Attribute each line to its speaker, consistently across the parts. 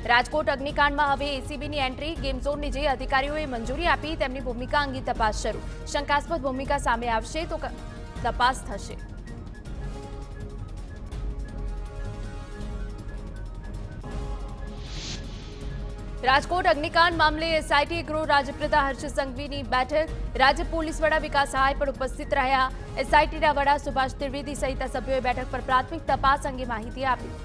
Speaker 1: રાજકોટ અગ્નિકાંડમાં હવે એસીબીની entry, game ઝોનની જે અધિકારીઓએ મંજૂરી આપી તેમની ભૂમિકા અંગે તપાસ શરૂ. શંકાસ્પદ ભૂમિકા સામે આવશે તો તપાસ થશે. રાજકોટ અગ્નિકાંડ મામલે એસઆઈટી ગૃહ રાજ્યપ્રધા હર્ષ સંઘવીની બેઠક. રાજ્ય પોલીસ વડા વિકાસ સહાય પણ ઉપસ્થિત રહ્યા. એસઆઈટીના વડા સુભાષ ત્રિવેદી સહિતના સભ્યોએ બેઠક પર પ્રાથમિક તપાસ અંગે માહિતી આપી.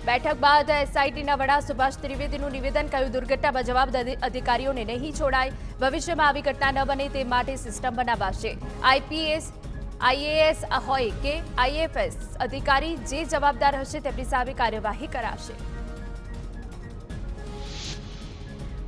Speaker 1: બેઠક બાદ એસઆઈટીના વડા સુભાષ ત્રિવેદીનું નિવેદન, કહ્યું દુર્ઘટનામાં જવાબદાર અધિકારીઓને નહીં છોડાય. ભવિષ્યમાં આવી ઘટના ન બને તે માટે સિસ્ટમ બનાવાશે. આઈપીએસ આઈએએસ હોય કે આઈએફએસ અધિકારી જે જવાબદાર હશે તેમની સામે કાર્યવાહી કરાશે.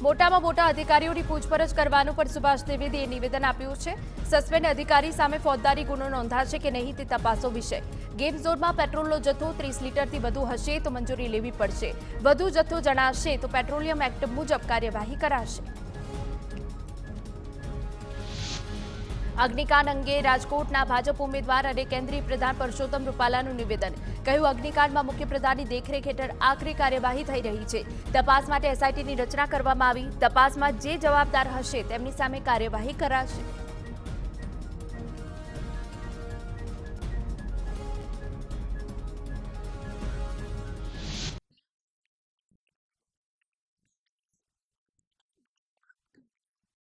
Speaker 1: મોટામાં મોટા અધિકારીઓની પૂછપરછ કરવાનું પણ સુભાષ ત્રિવેદીએ નિવેદન આપ્યું છે. સસ્પેન્ડ અધિકારી સામે ફોજદારી ગુનો નોંધાશે કે નહીં તે તપાસો વિષય. ગેમ ઝોનમાં પેટ્રોલનો જથ્થો 30 લીટરથી વધુ હશે તો મંજૂરી લેવી પડશે. વધુ જથ્થો જણાશે તો પેટ્રોલિયમ એક્ટ મુજબ કાર્યવાહી કરાશે. અગ્નિકાંડ અંગે રાજકોટના ભાજપ ઉમેદવાર અને કેન્દ્રીય પ્રધાન પરસોત્તમ રૂપાલાનું નિવેદન, કહ્યું અગ્નિકાંડમાં મુખ્યપ્રધાનની દેખરેખ હેઠળ આખરી કાર્યવાહી થઈ રહી છે. તપાસ માટે એસઆઈટીની રચના કરવામાં આવી. તપાસમાં જે જવાબદાર હશે તેમની સામે કાર્યવાહી કરાશે.